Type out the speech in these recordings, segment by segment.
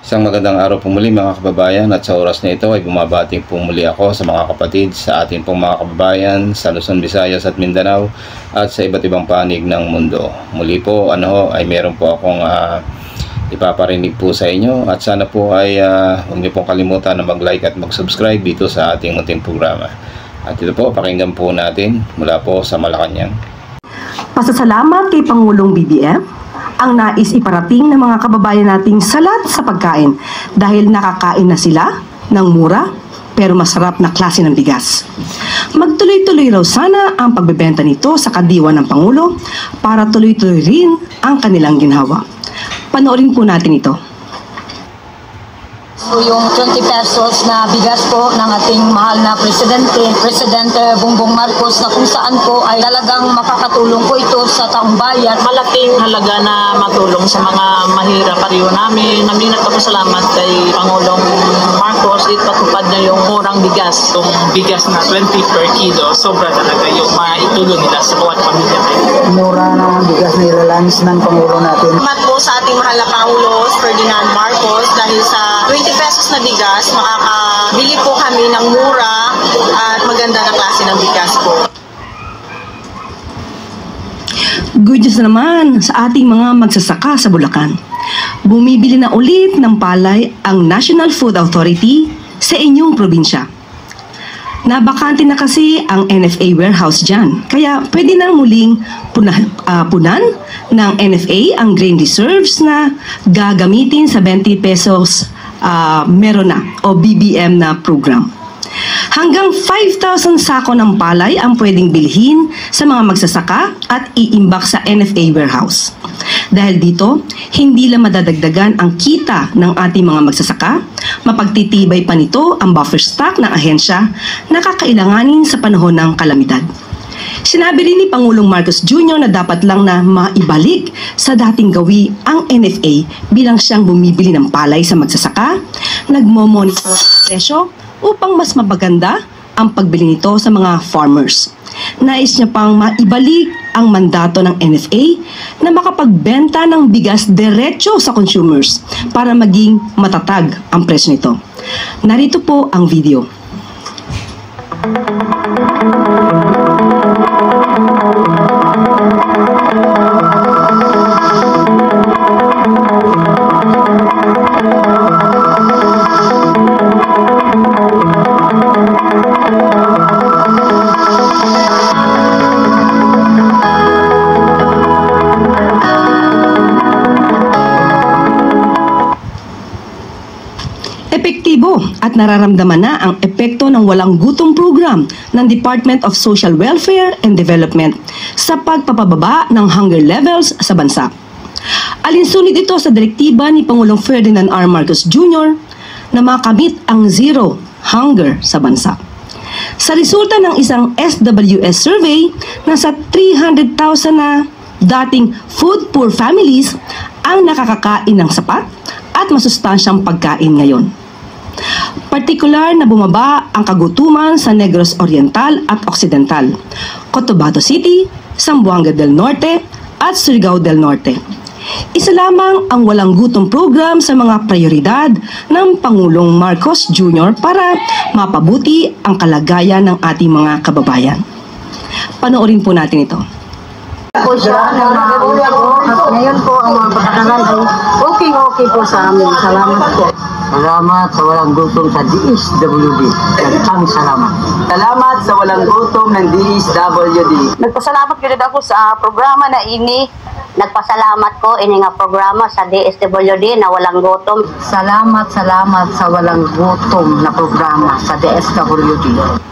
Isang magandang araw po muli mga kababayan, at sa oras na ito ay bumabati po muli ako sa mga kapatid sa ating pong mga kababayan sa Luzon, Visayas at Mindanao at sa iba't ibang panig ng mundo. Muli po ay meron po akong ipaparinig po sa inyo, at sana po ay huwag niyo pong kalimutan na mag-like at mag-subscribe dito sa ating munting programa. At ito po, pakinggan po natin mula po sa Malacanang. Pasasalamat kay Pangulong BBM ang nais iparating ng mga kababayan nating salat sa pagkain dahil nakakain na sila ng mura pero masarap na klase ng bigas. Magtuloy-tuloy raw sana ang pagbebenta nito sa kadiwa ng Pangulo para tuloy-tuloy rin ang kanilang ginhawa. Panoorin po natin ito. So yung 20 pesos na bigas po ng ating mahal na Presidente Bongbong Marcos, na kung saan po ay talagang makakatulong po ito sa taong bayan. Malaking halaga na matulong sa mga mahirap pariho namin. Naminat ako salamat kay Pangulong Marcos, ipatupad niya yung murang bigas. Itong bigas na 20 per kilo, sobra talaga yung maitulong nila sa bawat pamilya. Mura na bigas na ilalans ng Pangulo natin. Salamat po sa ating mahal na Pangulo Ferdinand Marcos dahil sa 20 pesos na bigas, makakabili po kami ng mura at maganda na klase ng bigas po. Good news naman sa ating mga magsasaka sa Bulacan. Bumibili na ulit ng palay ang National Food Authority sa inyong probinsya. Nabakante na kasi ang NFA warehouse dyan, kaya pwede na muling punan ng NFA ang grain reserves na gagamitin sa 20 pesos meron na o BBM na program. Hanggang 5,000 sako ng palay ang pwedeng bilhin sa mga magsasaka at iimbak sa NFA warehouse. Dahil dito, hindi lang madadagdagan ang kita ng ating mga magsasaka, mapagtitibay pa nito ang buffer stock ng ahensya na kakailanganin sa panahon ng kalamidad. Sinabi rin ni Pangulong Marcos Jr. na dapat lang na maibalik sa dating gawi ang NFA bilang siyang bumibili ng palay sa magsasaka, nagmo-monitor ang presyo upang mas mapaganda ang pagbili nito sa mga farmers. Nais niya pang maibalik ang mandato ng NFA na makapagbenta ng bigas diretso sa consumers para maging matatag ang presyo nito. Narito po ang video. Epektibo at nararamdaman na ang epekto ng walang gutom program ng Department of Social Welfare and Development sa pagpapababa ng hunger levels sa bansa. Alinsunod ito sa direktiba ni Pangulong Ferdinand R. Marcos Jr. na makamit ang zero hunger sa bansa. Sa resulta ng isang SWS survey, nasa 300,000 na dating food poor families ang nakakakain ng sapat at masustansyang pagkain ngayon. Partikular na bumaba ang kagutuman sa Negros Oriental at Occidental, Cotabato City, Zamboanga del Norte at Surigao del Norte. Isa lamang ang walang gutom program sa mga prioridad ng Pangulong Marcos Jr. para mapabuti ang kalagayan ng ating mga kababayan. Panoorin po natin ito. Po siya na at ngayon po ang mga patakaran ay okay po sa amin. Salamat po. Salamat sa walang gutom sa DSWD. Ang salamat. Salamat sa walang gutom ng DSWD. Nagpasalamat gid ako sa programa na ini. Nagpasalamat ko ini nga programa sa DSWD na walang gutom. Salamat sa walang gutom na programa sa DSWD.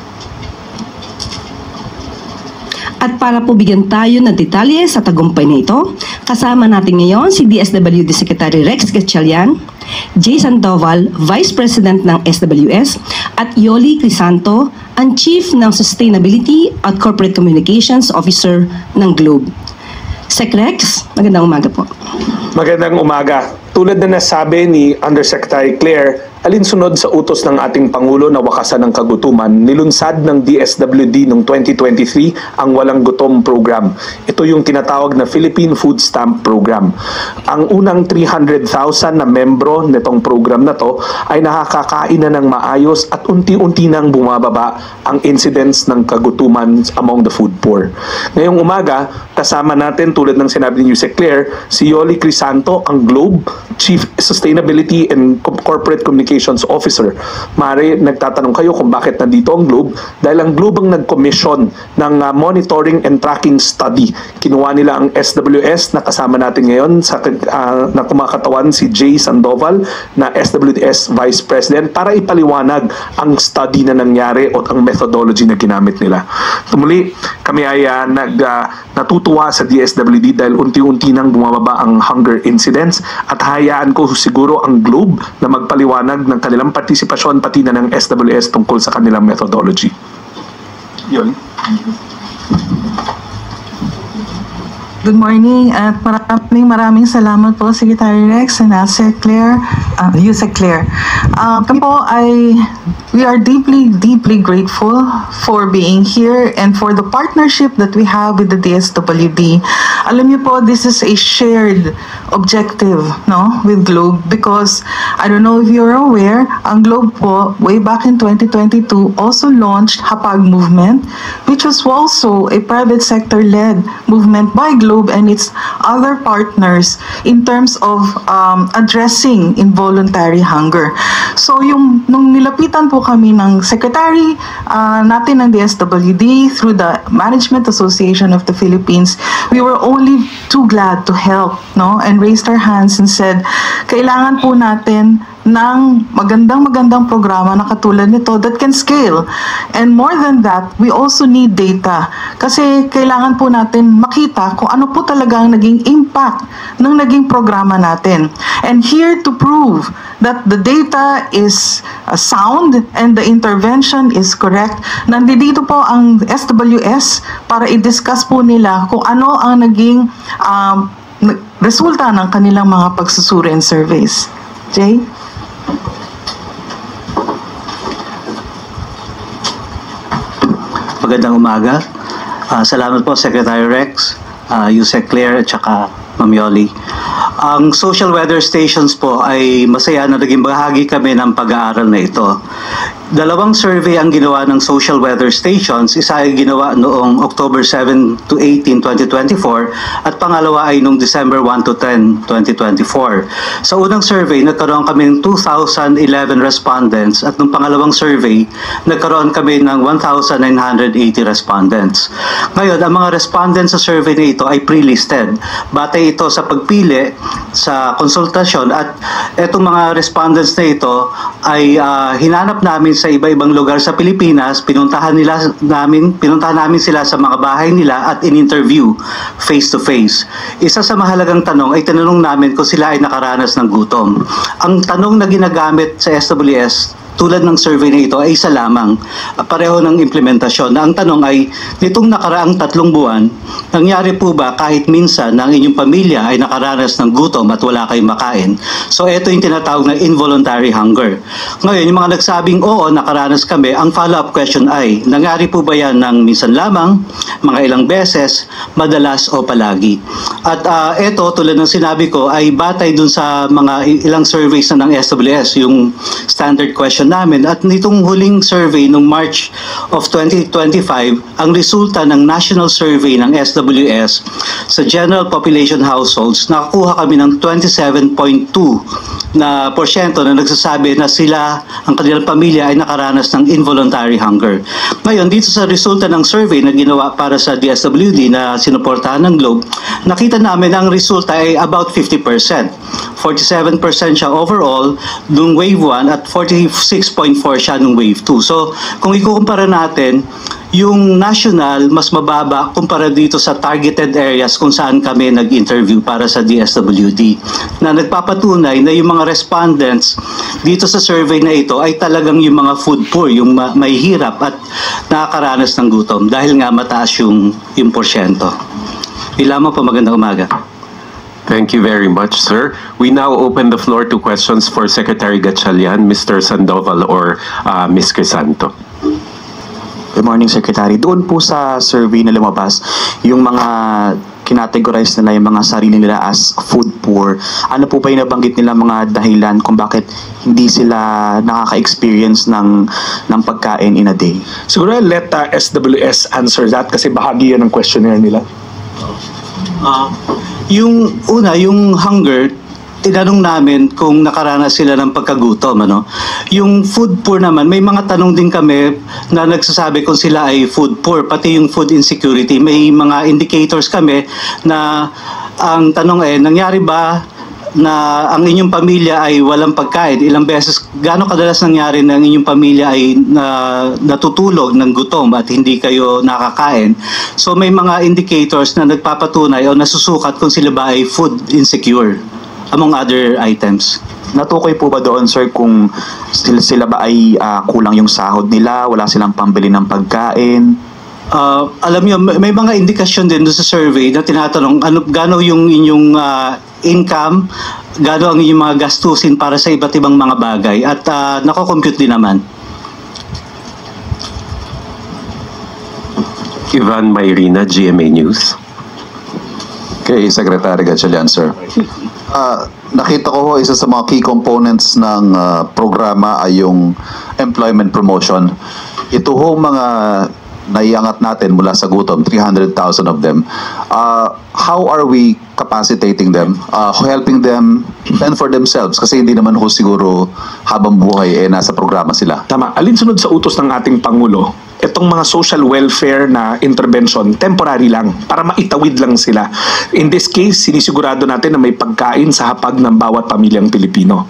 At para po bigyan tayo ng detalye sa tagumpay na ito, kasama natin ngayon si DSWD Secretary Rex Gatchalian, Jay Sandoval, Vice President ng SWS, at Yoli Crisanto, ang Chief ng Sustainability at Corporate Communications Officer ng Globe. Sec Rex, magandang umaga po. Magandang umaga. Tulad na nasabi ni Undersecretary Claire, Alinsunod sa utos ng ating Pangulo na wakasan ng kagutuman, nilunsad ng DSWD noong 2023 ang Walang Gutom Program. Ito yung tinatawag na Philippine Food Stamp Program. Ang unang 300,000 na membro nitong program na to ay nakakakain na ng maayos at unti-unti nang bumababa ang incidence ng kagutuman among the food poor. Ngayong umaga, kasama natin tulad ng sinabi ni Yusek Claire, si Yoli Crisanto, ang Globe Chief Sustainability and Corporate Communications Officer. Mari, nagtatanong kayo kung bakit nandito ang Globe? Dahil ang Globe ang nag-commission ng monitoring and tracking study. Kinuha nila ang SWS na kasama natin ngayon na kumakatawan si Jay Sandoval na SWS Vice President para ipaliwanag ang study na nangyari o ang methodology na ginamit nila. Tumuli, kami ay natutuwa sa DSWD dahil unti-unti nang bumababa ang hunger incidents at hayaan ko siguro ang Globe na magpaliwanag ng kanilang partisipasyon pati na ng SWS tungkol sa kanilang methodology. Yun. Good morning at maraming salamat po Secretary Rex and Yusek Claire. Kami po we are deeply grateful for being here and for the partnership that we have with the DSWD. Alam niyo po, this is a shared objective, no, with Globe, because I don't know if you're aware, ang Globe po way back in 2022 also launched Hapag movement, which was also a private sector led movement by Globe and its other partners in terms of addressing involuntary hunger. So nung nilapitan po kami ng secretary natin ng DSWD through the Management Association of the Philippines, we were only too glad to help, no, and raised our hands and said, kailangan po natin ng magandang programa na katulad nito that can scale. And more than that, we also need data. Kasi kailangan po natin makita kung ano po talaga ang naging impact ng naging programa natin. And here to prove that the data is sound and the intervention is correct, nandito po ang SWS para i-discuss po nila kung ano ang naging resulta ng kanilang mga pagsusuri and surveys. Jay? Magandang umaga. Salamat po Secretary Rex, Yusek Claire at saka Ma'am Yoli. Ang social weather stations po ay masaya na naging bahagi kami ng pag-aaral na ito. Dalawang survey ang ginawa ng social weather stations. Isa ay ginawa noong October 7 to 18, 2024 at pangalawa ay noong December 1 to 10, 2024. Sa unang survey, nagkaroon kami ng 2,011 respondents at nung pangalawang survey, nagkaroon kami ng 1,980 respondents. Ngayon, ang mga respondents sa survey na ito ay pre-listed. Batay ito sa pagpili sa konsultasyon at itong mga respondents na ito ay hinanap namin sa iba-ibang lugar sa Pilipinas, pinuntahan namin sila sa mga bahay nila at in-interview face-to-face. Isa sa mahalagang tanong ay tinanong namin kung sila ay nakaranas ng gutom. Ang tanong na ginagamit sa SWS tulad ng survey na ito ay isa lamang, pareho ng implementasyon. Ang tanong ay, nitong nakaraang 3 buwan, nangyari po ba kahit minsan na ang inyong pamilya ay nakaranas ng gutom at wala kayong makain? So ito yung tinatawag na involuntary hunger. Ngayon, yung mga nagsabing oo, nakaranas kami, ang follow-up question ay, nangyari po ba yan ng minsan lamang, mga ilang beses, madalas o palagi? At ito, tulad ng sinabi ko, ay batay dun sa mga ilang surveys na ng SWS, yung standard question namin. At nitong huling survey noong March of 2025, ang resulta ng national survey ng SWS sa general population households, nakakuha kami ng 27.2% na nagsasabi na sila, ang kanilang pamilya ay nakaranas ng involuntary hunger. Ngayon, dito sa resulta ng survey na ginawa para sa DSWD na sinuportahan ng Globe, nakita namin ang resulta ay about 50%. 47% siya overall nung wave 1 at 46.4 siya nung wave 2. So, kung ikukumpara natin, yung national mas mababa kumpara dito sa targeted areas kung saan kami nag-interview para sa DSWD, na nagpapatunay na yung mga respondents dito sa survey na ito ay talagang yung mga food poor, yung may hirap at nakakaranas ng gutom dahil nga mataas yung porsyento. Ilamang po, magandang umaga. Thank you very much, sir. We now open the floor to questions for Secretary Gatchalian, Mr. Sandoval, or Ms. Crisanto. Good morning, Secretary. Doon po sa survey na lumabas, yung mga kinategorize nila yung mga sarili nila as food poor. Ano po ba yung nabanggit nila mga dahilan kung bakit hindi sila nakaka-experience ng pagkain in a day? Siguro let SWS answer that kasi bahagi yan ng questionnaire nila. Yung una, yung hunger, tinanong namin kung nakaranas sila ng pagkagutom, ano? Yung food poor naman, may mga tanong din kami na nagsasabi kung sila ay food poor, pati yung food insecurity. May mga indicators kami na ang tanong nangyari ba na ang inyong pamilya ay walang pagkain? Ilang beses, gaano kadalas nangyari na ang inyong pamilya ay natutulog ng gutom at hindi kayo nakakain? So may mga indicators na nagpapatunay o nasusukat kung sila ba ay food insecure, among other items. Natukoy po ba doon, sir, kung sila ba ay kulang yung sahod nila, wala silang pambili ng pagkain? Alam niyo, may mga indikasyon din doon sa survey na tinatanong gaano yung inyong income, gaano ang inyong mga gastusin para sa iba't ibang mga bagay, at nako-compute din naman. Ivan Mayrina, GMA News. Okay, Secretary Gatchalian, sir. Nakita ko isa sa mga key components ng programa ay yung employment promotion. Ito ho mga naiangat natin mula sa gutom, 300,000 of them. How are we capacitating them, helping them fend for themselves? Kasi hindi naman ho siguro habang buhay nasa programa sila. Tama. Alinsunod sa utos ng ating Pangulo, itong mga social welfare na intervention, temporary lang, para maitawid lang sila. In this case, sinisigurado natin na may pagkain sa hapag ng bawat pamilyang Pilipino.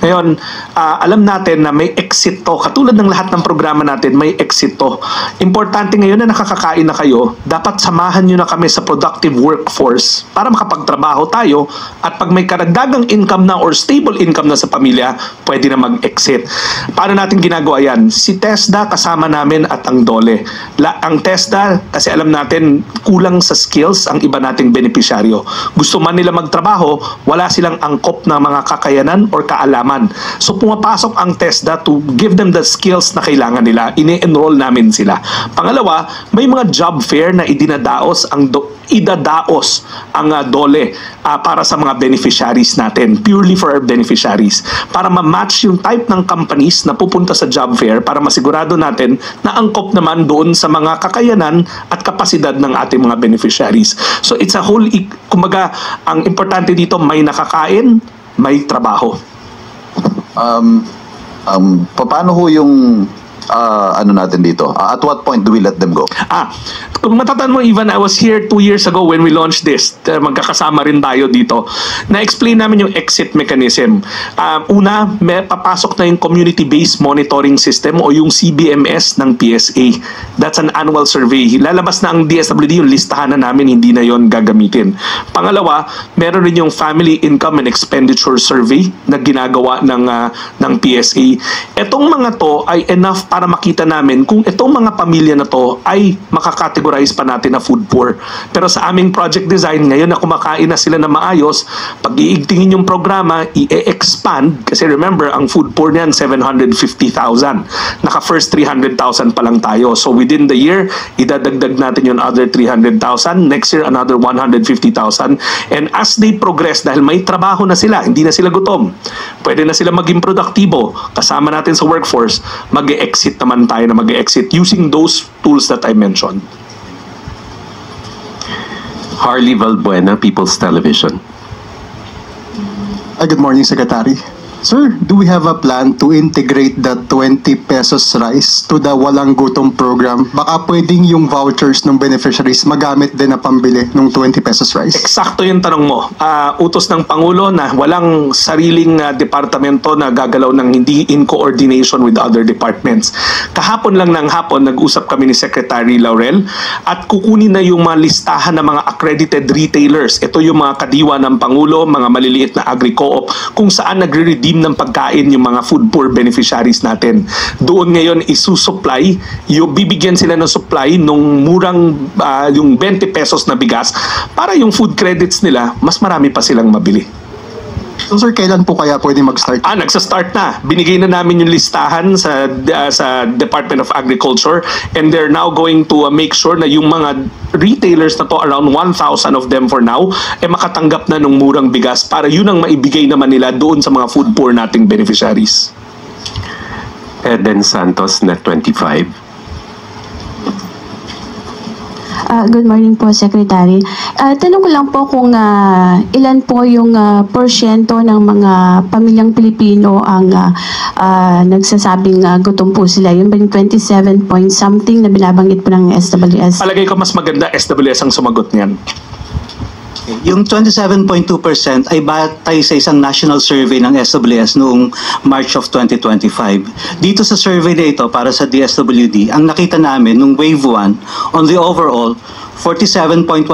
Ngayon, alam natin na may exit to. Katulad ng lahat ng programa natin, may exit to. Importante ngayon na nakakakain na kayo, dapat samahan nyo na kami sa productive workforce para makapagtrabaho tayo, at pag may karagdagang income na or stable income na sa pamilya, pwede na mag-exit. Paano natin ginagawa yan? Si TESDA kasama namin at ang DOLE. Ang TESDA, kasi alam natin kulang sa skills ang iba nating benepisyaryo. Gusto man nila magtrabaho, wala silang angkop na mga kakayanan or kaalaman. So pumapasok ang TESDA to give them the skills na kailangan nila. Ine-enroll namin sila. Pangalawa, may mga job fair na idadaos ang DOLE para sa mga beneficiaries natin, purely for our beneficiaries, para ma-match yung type ng companies na pupunta sa job fair para masigurado natin na angkop naman doon sa mga kakayanan at kapasidad ng ating mga beneficiaries. So it's a whole, kumbaga, ang importante dito, may nakakain, may trabaho. Paano ho yung ano natin dito? At what point do we let them go? Kung matatandaan mo, Ivan, I was here 2 years ago when we launched this. Magkakasama rin tayo dito. Na-explain namin yung exit mechanism. Una, papasok na yung community-based monitoring system o yung CBMS ng PSA. That's an annual survey. Lalabas na ang DSWD, yung listahan na namin, hindi na yon gagamitin. Pangalawa, meron rin yung Family Income and Expenditure Survey na ginagawa ng PSA. Etong mga to ay enough para makita namin kung itong mga pamilya na to ay makakategorize pa natin na food poor. Pero sa aming project design, ngayon na kumakain na sila na maayos, pag iigtingin yung programa, i-expand, kasi remember, ang food poor niyan, 750,000. Naka-first 300,000 pa lang tayo. So within the year, idadagdag natin yung other 300,000. Next year, another 150,000. And as they progress, dahil may trabaho na sila, hindi na sila gutom, pwede na sila maging produktibo, kasama natin sa workforce, mag-exit naman tayo na mag-exit using those tools that I mentioned. Harley Valbuena, People's Television. Good morning, Secretary. Sir, do we have a plan to integrate the 20 pesos rice to the Walang Gutom program? Baka pwedeng yung vouchers ng beneficiaries magamit din na pambili ng 20 pesos rice. Eksakto yung tanong mo. Utos ng Pangulo na walang sariling departamento na gagalaw ng hindi in coordination with other departments. Kahapon lang ng hapon, nag-usap kami ni Secretary Laurel at kukunin na yung mga listahan ng mga accredited retailers. Ito yung mga kadiwa ng Pangulo, mga maliliit na agri-co-op, kung saan nagre-redeem scheme ng pagkain yung mga food poor beneficiaries natin. Doon ngayon isusupply, bibigyan sila ng supply nung murang yung 20 pesos na bigas para yung food credits nila, mas marami pa silang mabili. So sir, kailan po kaya pwede mag-start? Nagsa-start na. Binigay na namin yung listahan sa Department of Agriculture, and they're now going to make sure na yung mga retailers na to, around 1,000 of them for now, makatanggap na ng murang bigas para yun ang maibigay naman nila doon sa mga food poor nating beneficiaries. Eden Santos, Net 25. Good morning po, Secretary. Tanong ko lang po kung ilan po yung porsyento ng mga pamilyang Pilipino ang nagsasabing gutom po sila. Yung 27 point something na binabanggit po ng SWS. Palagay ko mas maganda SWS ang sumagot niyan. Yung 27.2% ay batay sa isang national survey ng SWS noong March of 2025. Dito sa survey na ito para sa DSWD, ang nakita namin nung Wave 1, on the overall, 47.1%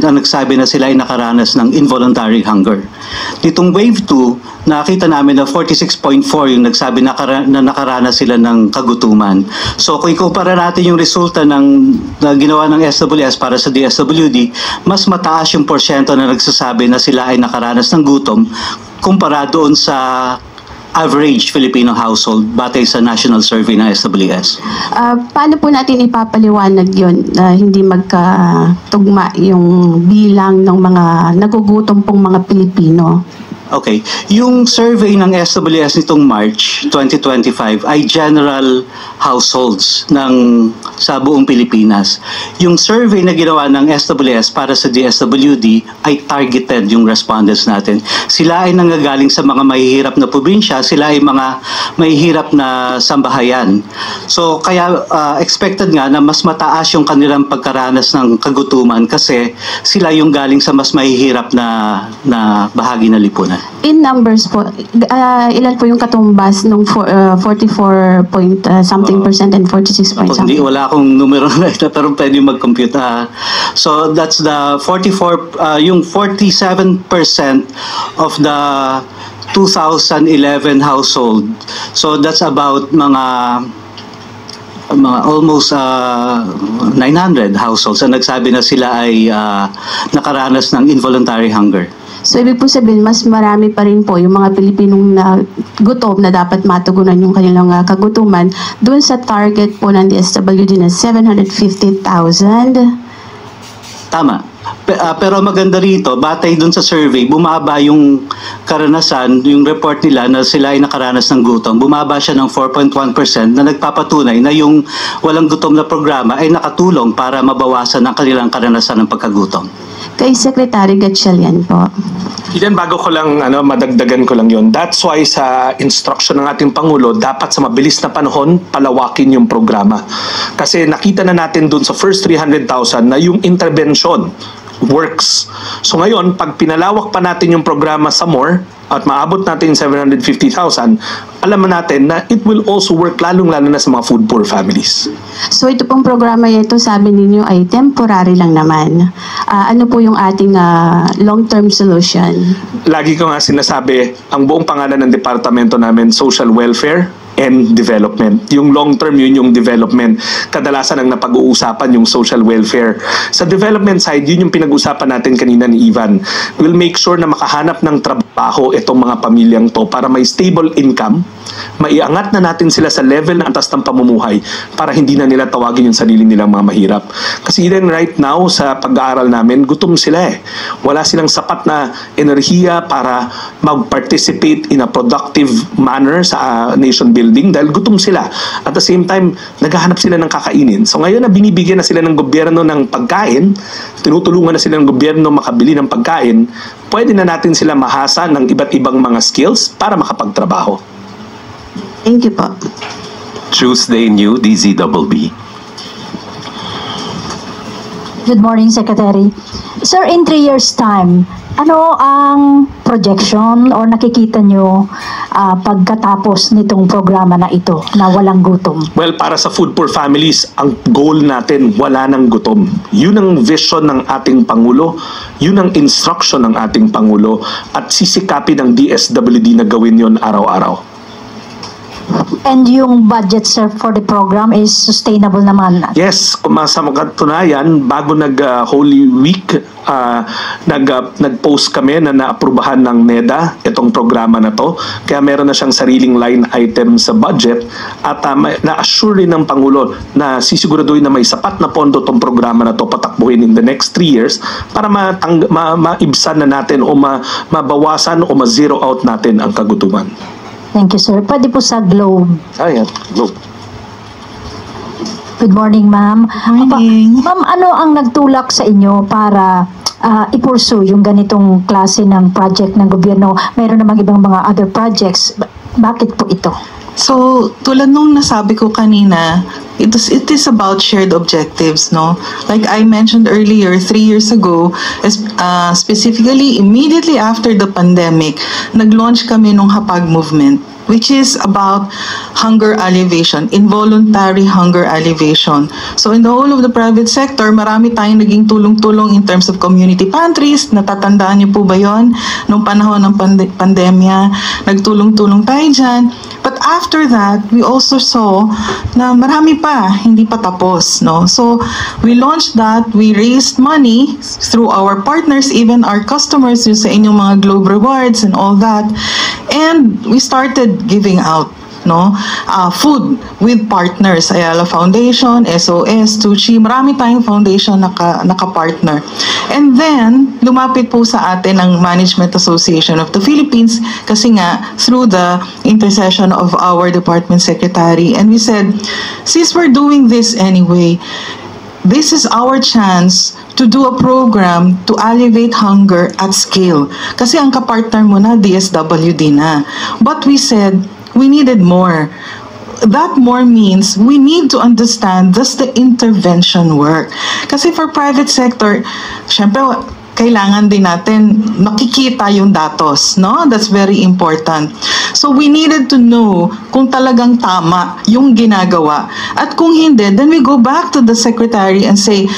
ang nagsabi na sila ay nakaranas ng involuntary hunger. Ditong Wave 2, nakita namin na 46.4 yung nagsabi na nakaranas sila ng kagutuman. So kung ikumpara natin yung resulta na ginawa ng SWS para sa DSWD, mas mataas yung porsyento na nagsasabi na sila ay nakaranas ng gutom kumpara doon sa average Filipino household batay sa national survey ng SWS. Paano po natin ipapaliwanag yun na hindi magkatugma yung bilang ng mga nagugutom pong mga Pilipino? Okay. Yung survey ng SWS nitong March 2025 ay general households sa buong Pilipinas. Yung survey na ginawa ng SWS para sa DSWD ay targeted yung respondents natin. Sila ay nanggagaling sa mga mahihirap na probinsya, sila ay mga mahihirap na sambahayan. So kaya expected nga na mas mataas yung kanilang pagkaranas ng kagutuman kasi sila yung galing sa mas mahihirap na bahagi ng lipunan. In numbers po, ilan po yung katumbas ng 44 point something percent and 46 point something? Hindi, wala akong numero na ito, pero pwede mag-compute. So that's the 47% of the 2011 household. So that's about mga almost 900 households na nagsabi na sila ay nakaranas ng involuntary hunger. So, ibig po sabihin, mas marami pa rin po yung mga Pilipinong na gutom na dapat matugunan yung kanilang kagutuman doon sa target po ng DSWD na 750,000. Tama. Pero maganda rito, batay dun sa survey, bumaba yung karanasan, yung report nila na sila ay nakaranas ng gutom. Bumaba siya ng 4.1% na nagpapatunay na yung walang gutom na programa ay nakatulong para mabawasan ang kanilang karanasan ng pagkagutom. Kay Secretary Gatchalian po. Ilan bago ko lang madagdagan ko lang yon. That's why sa instruction ng ating Pangulo, dapat sa mabilis na panahon palawakin yung programa. Kasi nakita na natin dun sa first 300,000 na yung intervention works. So ngayon, pag pinalawak pa natin yung programa sa more at maabot natin yung 750,000, alam natin na it will also work lalong-lalo na sa mga food poor families. So ito pong programa ito, sabi ninyo ay temporary lang naman. Ano po yung ating long-term solution? Lagi ko nga sinasabi, ang buong pangalan ng departamento namin, Social Welfare and Development. Yung long term, yun yung development. Kadalasan ang napag-uusapan yung social welfare. Sa development side, yun yung pinag-usapan natin kanina ni Ivan. We'll make sure na makahanap ng trabaho itong mga pamilyang to para may stable income, maiangat na natin sila sa level na antas ng pamumuhay para hindi na nila tawagin yung sarili nilang mga mahirap. Kasi even right now, sa pag-aaral namin, gutom sila eh. Wala silang sapat na enerhiya para mag-participate in a productive manner sa nation building dahil gutom sila. At the same time, naghahanap sila ng kakainin. So ngayon na binibigyan na sila ng gobyerno ng pagkain, tinutulungan na sila ng gobyerno makabili ng pagkain, pwede na natin sila mahasa ng iba't ibang mga skills para makapagtrabaho. Thank you po. Tuesday New, DZBB. Good morning, Secretary. Sir, in 3 years' time, ano ang projection or nakikita nyo pagkatapos nitong programa na ito na walang gutom? Well, para sa Food for Families, ang goal natin, wala nang gutom. Yun ang vision ng ating Pangulo, yun ang instruction ng ating Pangulo, at sisikapin ng DSWD na gawin yon araw-araw. And yung budget, sir, for the program is sustainable naman? Yes, sa katunayan, bago nag-Holy Week, nag-post kami na naaprubahan ng NEDA itong programa na to. Kaya meron na siyang sariling line item sa budget at na-assure rin ng Pangulo na sisiguraduhin na may sapat na pondo itong programa na to patakbuhin in the next 3 years para maibsan na natin o mabawasan o ma-zero out natin ang kagutuman. Thank you, sir. Pwede po sa Globe. Ayan, Globe. Good morning, ma'am. Ma'am, ano ang nagtulak sa inyo para i-pursue yung ganitong klase ng project ng gobyerno? Mayroon namang ibang mga other projects. Bakit po ito? So, tulad nung nasabi ko kanina, it is about shared objectives, no? Like I mentioned earlier, 3 years ago, specifically immediately after the pandemic, nag-launch kami nung Hapag movement, which is about hunger alleviation, involuntary hunger alleviation. So in the whole of the private sector, marami tayong naging tulong-tulong in terms of community pantries. Natatandaan niyo po ba yon? Nung panahon ng pandemya, nagtulong-tulong tayo dyan. But after that, we also saw na marami pa, hindi pa tapos, no? So we launched that, we raised money through our partners, even our customers, yung sa inyong mga Globe Rewards and all that. And we started giving out, no, food with partners, Ayala Foundation, SOS, Tucci, marami tayong foundation naka-partner. And then, lumapit po sa atin ang Management Association of the Philippines kasi nga, through the intercession of our department secretary, and we said, since we're doing this anyway, this is our chance to do a program to alleviate hunger at scale. Kasi ang kapartner mo na, DSWD na. But we said, we needed more. That more means we need to understand just the intervention work. Kasi for private sector, syempre, kailangan din natin makikita yung datos, no? That's very important. So we needed to know kung talagang tama yung ginagawa. At kung hindi, then we go back to the secretary and say,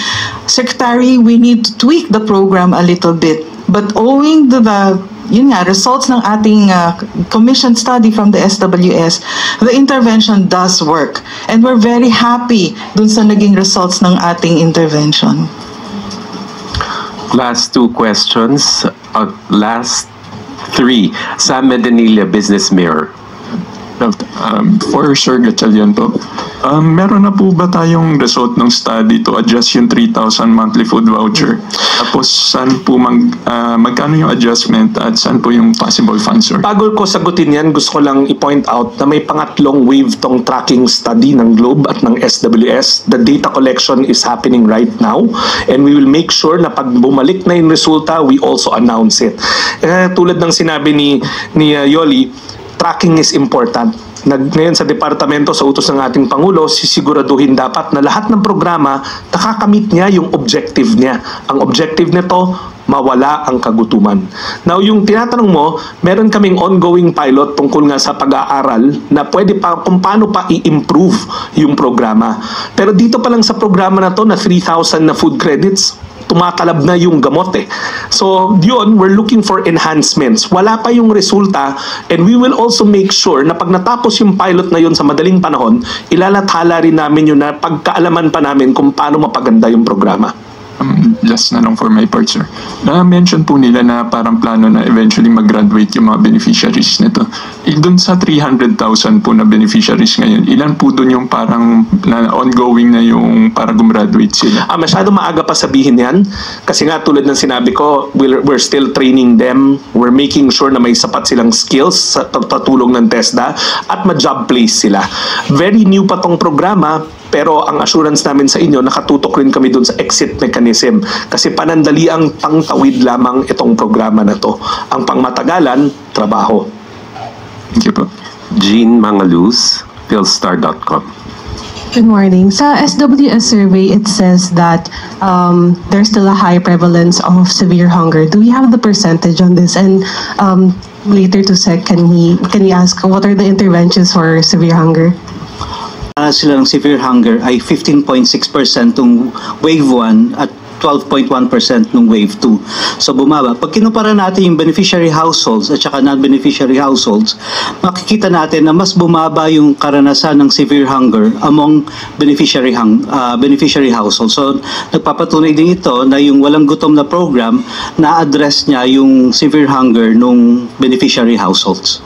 Secretary, we need to tweak the program a little bit. But owing to the results ng ating commission study from the SWS, the intervention does work. And we're very happy dun sa naging results ng ating intervention. Last 2 questions. Last 3. Sam Medinilla, Business Mirror. For Sir Gatchalian po, meron na po ba tayong result ng study to adjust yung 3,000 monthly food voucher? Tapos saan po magkano yung adjustment at saan po yung possible funds? Bago ko sagutin yan, gusto ko lang i-point out na may pangatlong wave tong tracking study ng Globe at ng SWS. The data collection is happening right now and we will make sure na pag bumalik na yung resulta, we also announce it. Tulad ng sinabi ni Yoli, tracking is important. Ngayon sa departamento, sa utos ng ating Pangulo, sisiguraduhin dapat na lahat ng programa nakakamit niya yung objective niya. Ang objective nito, mawala ang kagutuman. Now, yung tinatanong mo, meron kaming ongoing pilot tungkol nga sa pag-aaral na pwede pa kung paano pa i-improve yung programa. Pero dito pa lang sa programa na to na 3,000 na food credits, tumatalab na yung gamot eh. So, yun, we're looking for enhancements. Wala pa yung resulta and we will also make sure na pag natapos yung pilot na yun sa madaling panahon, ilalathala rin namin yun na pagkaalaman pa namin kung paano mapaganda yung programa. Last na lang for my part, sir. Na-mention po nila na parang plano na eventually mag-graduate yung mga beneficiaries nito. Doon sa 300,000 po na beneficiaries ngayon, ilan po doon yung parang na ongoing na yung para gumraduate sila? Masyado maaga pa sabihin yan. Kasi nga tulad ng sinabi ko, we're still training them. We're making sure na may sapat silang skills sa tatulong ng TESDA at ma-job place sila. Very new pa tong programa, pero ang assurance namin sa inyo, nakatutok rin kami dun sa exit mechanism. Kasi panandali ang pangtawid lamang itong programa na to. Ang pangmatagalan, trabaho. Thank you po. Jean Mangaluz, philstar.com. Good morning. Sa SWS survey, it says that there's still a high prevalence of severe hunger. Do we have the percentage on this? And later to Sec, can we ask what are the interventions for severe hunger? Sila ng severe hunger ay 15.6% nung wave 1 at 12.1% nung wave 2. So bumaba. Pag kinumpara natin yung beneficiary households at saka non-beneficiary households, makikita natin na mas bumaba yung karanasan ng severe hunger among beneficiary households. So nagpapatunay din ito na yung walang gutom na program na-address niya yung severe hunger nung beneficiary households.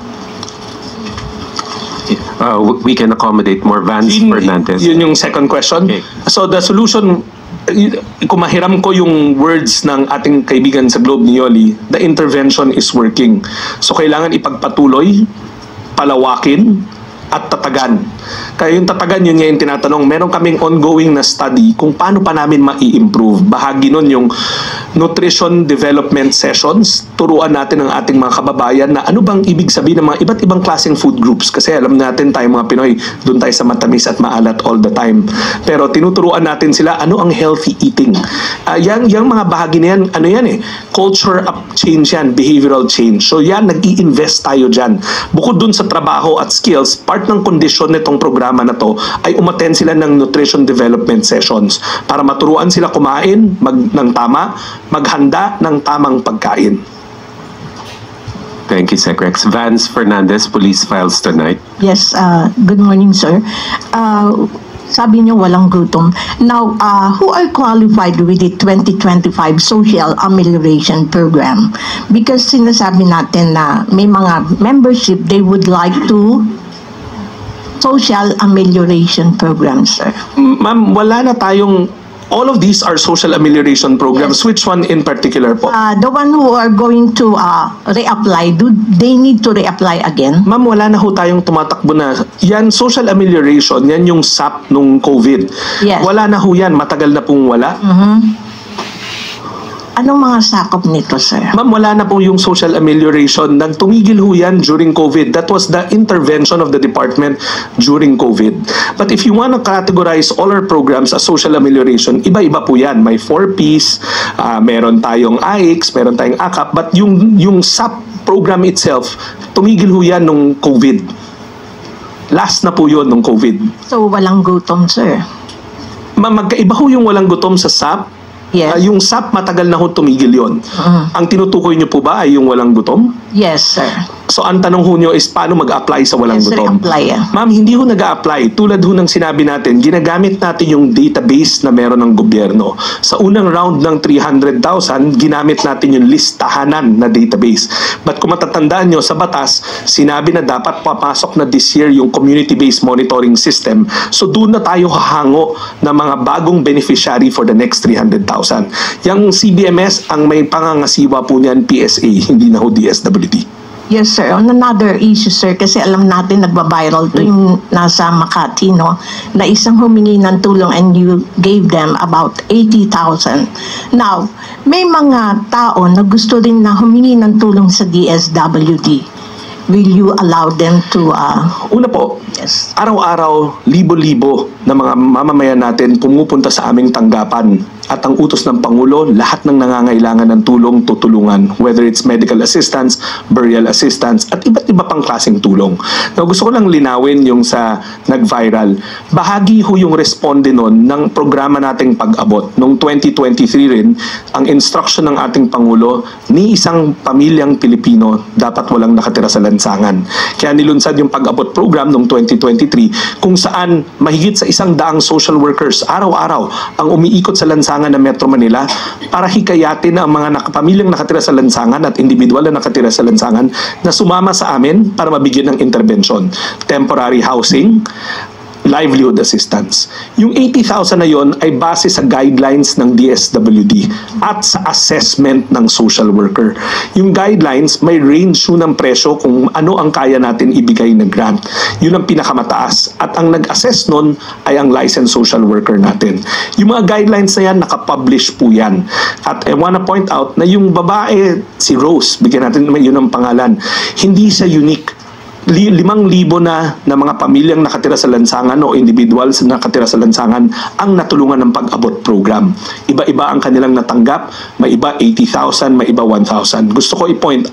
We can accommodate more. Vance Fernandez. Yun yung second question. Okay. So the solution, kung mahiram ko yung words ng ating kaibigan sa Globe ni Yoli, the intervention is working. So kailangan ipagpatuloy, palawakin, at tatagan. Kaya yung tatagan, yun nga yung tinatanong. Meron kaming ongoing na study kung paano pa namin ma-i-improve. Bahagi nun yung nutrition development sessions. Turuan natin ang ating mga kababayan na ano bang ibig sabihin ng mga iba't ibang klaseng food groups. Kasi alam natin tayo mga Pinoy, doon tayo sa matamis at maalat all the time. Pero tinuturuan natin sila ano ang healthy eating. Yung mga bahagi na yan, ano yan culture up change yan, behavioral change. So yan, nag-i-invest tayo dyan. Bukod dun sa trabaho at skills, part ng kondisyon nitong programa na to ay umattend sila ng nutrition development sessions para maturuan sila kumain ng tama, maghanda ng tamang pagkain. Thank you, Secrex. Vance Fernandez, Police Files Tonight. Yes, good morning, sir. Sabi niyo walang gutom. Now, who are qualified with the 2025 Social Amelioration Program? Because sinasabi natin na may mga membership, they would like to social amelioration program, sir. Ma'am, wala na tayong, all of these are social amelioration programs. Yes. Which one in particular po? The one who are going to reapply, do they need to reapply again? Ma'am, wala na ho tayong tumatakbo na. Yan, social amelioration, yan yung SAP nung COVID. Yes. Wala na ho yan, matagal na pong wala. Anong mga sakop nito, sir? Ma'am, wala na po yung social amelioration. Nang tumigil ho yan during COVID. That was the intervention of the department during COVID. But if you want to categorize all our programs as social amelioration, iba-iba po yan. May 4Ps, meron tayong AICS, meron tayong AKAP, but yung SAP program itself, tumigil ho yan nung COVID. Last na po yun nung COVID. So, walang gutom, sir? Ma'am, magkaiba ho yung walang gutom sa SAP. Yes. Yung SAP, matagal na ho tumigil yon. Ang tinutukoy niyo po ba ay yung walang gutom? Yes, sir. So ang tanong ho niyo is paano mag-apply sa walang gutom? Apply. Ma'am, hindi ho nag-a-apply. Tulad ho ng sinabi natin, ginagamit natin yung database na meron ng gobyerno. Sa unang round ng 300,000, ginamit natin yung listahanan na database. But kung matatandaan nyo, sa batas, sinabi na dapat papasok na this year yung community-based monitoring system. So doon na tayo hahango ng mga bagong beneficiary for the next 300,000. Yung CBMS, ang may pangangasiwa po niyan, PSA, hindi na ho DSWD. Yes, sir. On another issue, sir, kasi alam natin nagba-viral to yung nasa Makati, no? Na isang humingi ng tulong and you gave them about 80,000. Now, may mga tao na gusto rin na humingi ng tulong sa DSWD. Will you allow them to... Una po, yes. Araw-araw, libo-libo na mga mamamayan natin pumupunta sa aming tanggapan. At ang utos ng Pangulo, lahat ng nangangailangan ng tulong, tutulungan. Whether it's medical assistance, burial assistance, at iba't iba pang klaseng tulong. Now, gusto ko lang linawin yung sa nag-viral. Bahagi ho yung responde nun ng programa nating pag-abot. Noong 2023 rin, ang instruction ng ating Pangulo, ni isang pamilyang Pilipino dapat walang nakatira sa lansangan. Kaya nilunsad yung pag-abot program noong 2023 kung saan mahigit sa 100 social workers araw-araw ang umiikot sa lansangan ng Metro Manila para hikayatin ang mga pamilyang nakatira sa lansangan at individual na nakatira sa lansangan na sumama sa amin para mabigyan ng intervention. Temporary housing, livelihood assistance. Yung 80,000 na yon ay base sa guidelines ng DSWD at sa assessment ng social worker. Yung guidelines, may range yun ng presyo kung ano ang kaya natin ibigay na grant. Yun ang pinakamataas. At ang nag-assess nun ay ang licensed social worker natin. Yung mga guidelines na yan, nakapublish po yan. At I wanna point out na yung babae, si Rose, bigyan natin naman yun ang pangalan, hindi siya unique. 5,000 na mga pamilyang nakatira sa lansangan o individuals na nakatira sa lansangan ang natulungan ng pag-abot program. Iba-iba ang kanilang natanggap, may iba 80,000, may iba 1,000. Gusto ko 10,000.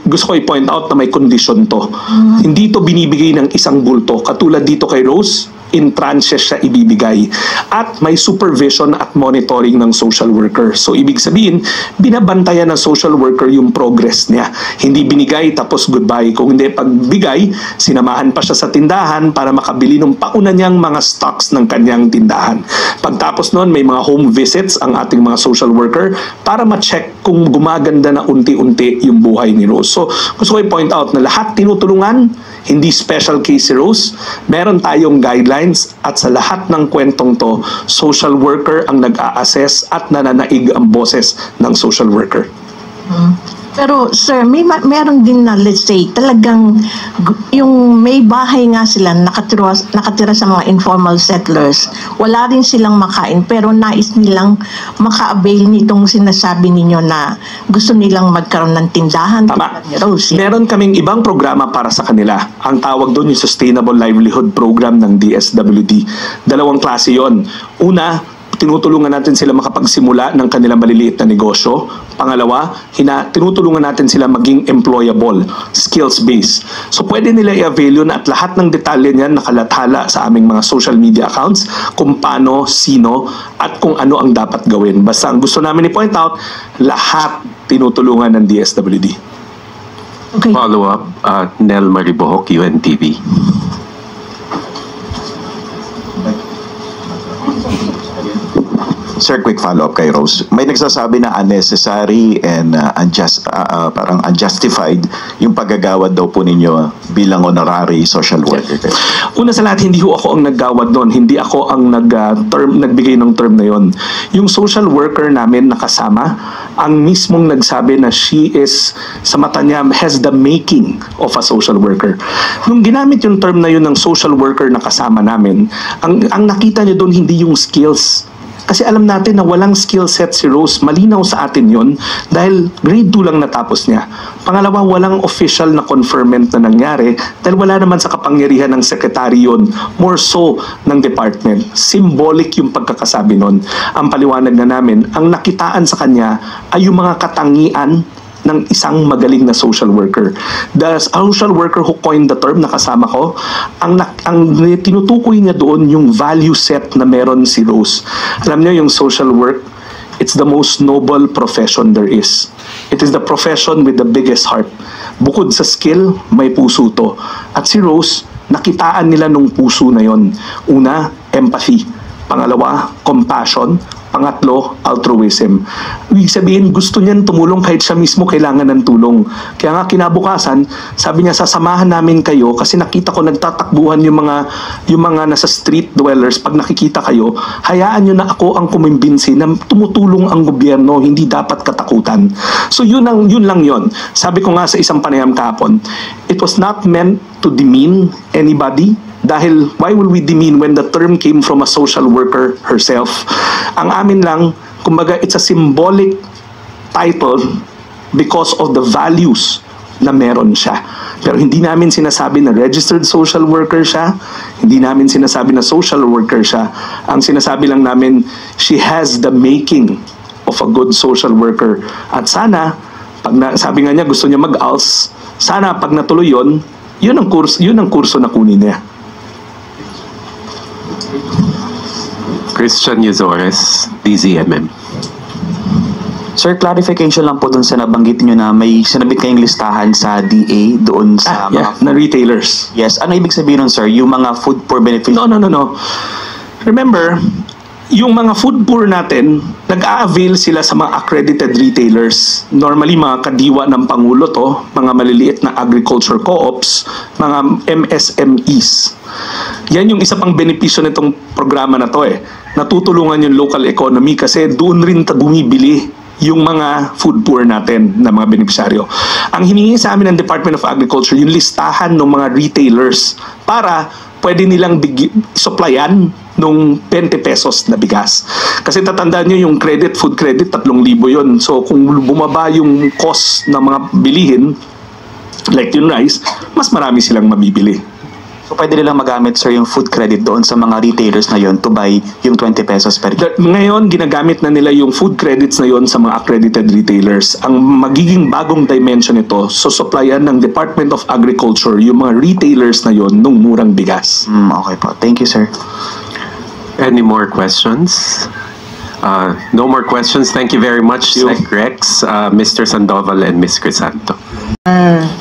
Gusto ko i-point out na may kondisyon to. Hindi to binibigay ng isang bulto. Katulad dito kay Rose, in tranches siya ibibigay. At may supervision at monitoring ng social worker. So, ibig sabihin, binabantayan ng social worker yung progress niya. Hindi binigay tapos goodbye. Kung hindi pagbigay, sinamahan pa siya sa tindahan para makabili ng pauna niyang mga stocks ng kanyang tindahan. Pagtapos noon, may mga home visits ang ating mga social worker para ma-check kung gumaganda na unti-unti yung buhay ni Rose. So, gusto ko i-point out na lahat tinutulungan, hindi special case si Rose. Meron tayong guidelines at sa lahat ng kwentong to, social worker ang nag-a-assess at nananaig ang boses ng social worker. Pero sir, meron din na, let's say, talagang yung may bahay nga sila, nakatira sa mga informal settlers, wala rin silang makain, pero nais nilang maka-avail nitong sinasabi ninyo na gusto nilang magkaroon ng tindahan. Tama. Meron kaming ibang programa para sa kanila. Ang tawag doon yung Sustainable Livelihood Program ng DSWD. 2 klase yon. Una, tinutulungan natin sila makapagsimula ng kanilang maliliit na negosyo. Pangalawa, tinutulungan natin sila maging employable, skills-based. So pwede nila i-avail yun at lahat ng detalye niyan nakalathala sa aming mga social media accounts kung paano, sino, at kung ano ang dapat gawin. Basta ang gusto namin i-point out, lahat tinutulungan ng DSWD. Okay. Follow-up, Nel Maribohok, UNTV. Sir, quick follow-up kay Rose. May nagsasabi na unnecessary and parang unjustified yung paggagawad daw po ninyo bilang honorary social worker. Una sa lahat, hindi ho ako ang naggawad doon. Hindi ako ang nagbigay ng term na yon. Yung social worker namin nakasama, ang mismong nagsabi na she is, sa mata niya, has the making of a social worker. Nung ginamit yung term na yun ng social worker na kasama namin, ang nakita niyo doon hindi yung skills. Kasi alam natin na walang skill set si Rose. Malinaw sa atin yon dahil grade 2 lang natapos niya. Pangalawa, walang official na conferment na nangyari dahil wala naman sa kapangyarihan ng secretary yon, more so ng department. Symbolic yung pagkakasabi nun. Ang paliwanag na namin, ang nakitaan sa kanya ay yung mga katangian ng isang magaling na social worker. The social worker who coined the term, nakasama ko, ang tinutukoy niya doon yung value set na meron si Rose. Alam niyo yung social work, it's the most noble profession there is. It is the profession with the biggest heart. Bukod sa skill, may puso to. At si Rose, nakitaan nila nung puso na yon. Una, empathy. Pangalawa, compassion. Pangatlo, altruism. Ibig sabihin, gusto niyan tumulong kahit siya mismo kailangan ng tulong. Kaya nga kinabukasan, sabi niya, sasamahan namin kayo kasi nakita ko nagtatakbuhan yung mga nasa street dwellers. Pag nakikita kayo, hayaan niyo na ako ang kumimbinsi na tumutulong ang gobyerno, hindi dapat katakutan. So yun lang yun. Sabi ko nga sa isang panayam kahapon, it was not meant to demean anybody. Dahil, why will we demean when the term came from a social worker herself? Ang amin lang, kumbaga, it's a symbolic title because of the values na meron siya. Pero hindi namin sinasabi na registered social worker siya, hindi namin sinasabi na social worker siya. Ang sinasabi lang namin, she has the making of a good social worker. At sana, sabi nga niya, gusto niya mag-ALS, sana pag natuloy yun ang kurso na kunin niya. Christian Yuzores, DZMM. Sir, clarification lang po dun sa nabanggit nyo na may sinabit kayong listahan sa DA doon sa na retailers. Yes. Ano ibig sabihin nun, sir? Yung mga food poor beneficiaries? No. Remember, yung mga food poor natin, nag-a-avail sila sa mga accredited retailers. Normally, mga kadiwa ng Pangulo to, mga maliliit na agriculture co-ops, mga MSMEs. Yan yung isa pang benepisyo nitong programa na to Natutulungan yung local economy kasi doon rin bumibili yung mga food poor natin na mga benepisyaryo. Ang hiningi sa amin ng Department of Agriculture, yung listahan ng mga retailers para pwede nilang supplyan nung 20 pesos na bigas. Kasi tatandaan nyo yung food credit, 3,000 yun. So kung bumaba yung cost ng mga bilihin, like yung rice, mas marami silang mabibili. So pwede nilang magamit, sir, yung food credit doon sa mga retailers na yon to buy yung 20 pesos per kilo? Ngayon, ginagamit na nila yung food credits na yon sa mga accredited retailers. Ang magiging bagong dimension ito, supplyan ng Department of Agriculture yung mga retailers na yon nung murang bigas. Okay po. Thank you, sir. Any more questions? No more questions. Thank you very much, Sec Rex, Mr. Sandoval, and Ms. Crisanto.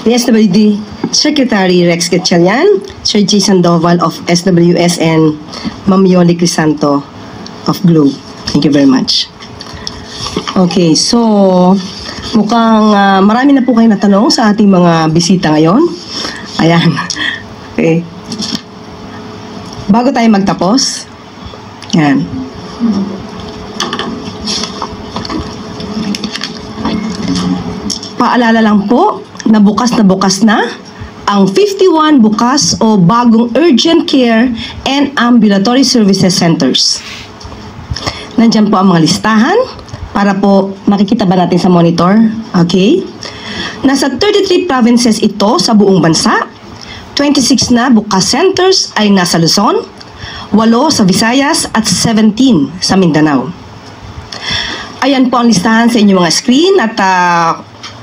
PSWD Secretary Rex Gatchalian, Sir J. Sandoval of SWS, and Ma'am Yoli Crisanto of Globe. Thank you very much. Okay, so mukhang marami na po kayo natanong sa ating mga bisita ngayon. Ayan. Okay. Bago tayo magtapos, ayan. Paalala lang po na bukas na ang 51 bukas o bagong urgent care and ambulatory services centers. Nandyan po ang mga listahan para po makikita ba natin sa monitor. Okay? Nasa 33 provinces ito sa buong bansa. 26 na bukas centers ay nasa Luzon, 8 sa Visayas at 17 sa Mindanao. Ayan po ang listahan sa inyong mga screen at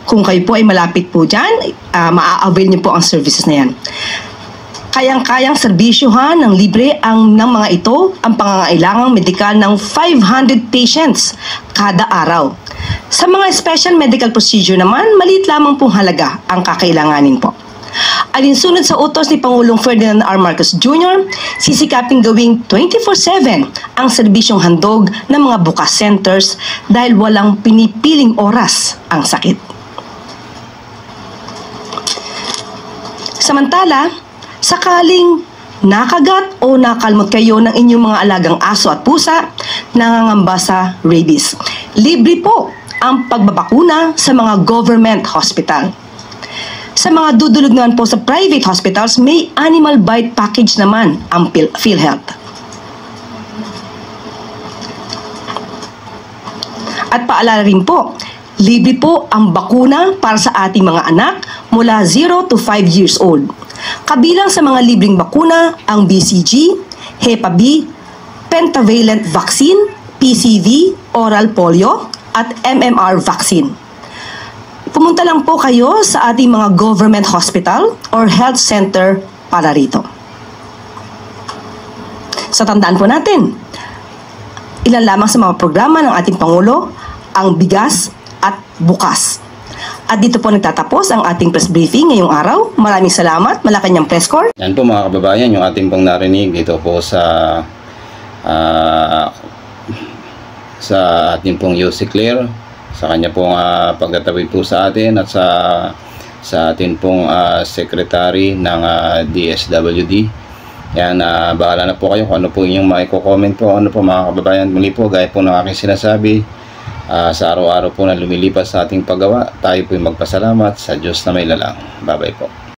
kung kayo po ay malapit po dyan, maa-avail niyo po ang services na yan. Kayang-kayang serbisyohan ng libre ng mga ito ang pangangailangang medikal ng 500 patients kada araw. Sa mga special medical procedure naman, maliit lamang pong halaga ang kakailanganin po. Alinsunod sa utos ni Pangulong Ferdinand R. Marcos Jr., sisikaping gawing 24/7 ang serbisyong handog ng mga bukas centers dahil walang pinipiling oras ang sakit. Samantala, sakaling nakagat o nakalmot kayo ng inyong mga alagang aso at pusa, nangangamba sa rabies, libre po ang pagbabakuna sa mga government hospital. Sa mga dudulog naman po sa private hospitals, may animal bite package naman ang PhilHealth. At paalala rin po, libre po ang bakuna para sa ating mga anak mula 0 to 5 years old. Kabilang sa mga libreng bakuna ang BCG, Hepa B, Pentavalent Vaccine, PCV, Oral Polio, at MMR Vaccine. Pumunta lang po kayo sa ating mga government hospital or health center para rito. Sa tandaan po natin, ilan lamang sa mga programa ng ating Pangulo ang bigas at bukas. At dito po nagtatapos ang ating press briefing ngayong araw. Maraming salamat, Malacanang Press Corps. Yan po mga kababayan, yung ating pong narinig dito po sa ating pong UC Claire, sa kanya pong pagtatabi po sa atin at sa ating pong secretary ng DSWD. Yan, bahala na po kayo kung ano po inyong maiko-comment po. Ano po mga kababayan, muli po gaya po ng aking sinasabi, sa araw-araw po na lumilipas sa ating paggawa, tayo po magpasalamat sa Diyos na may lalang. Bye-bye po.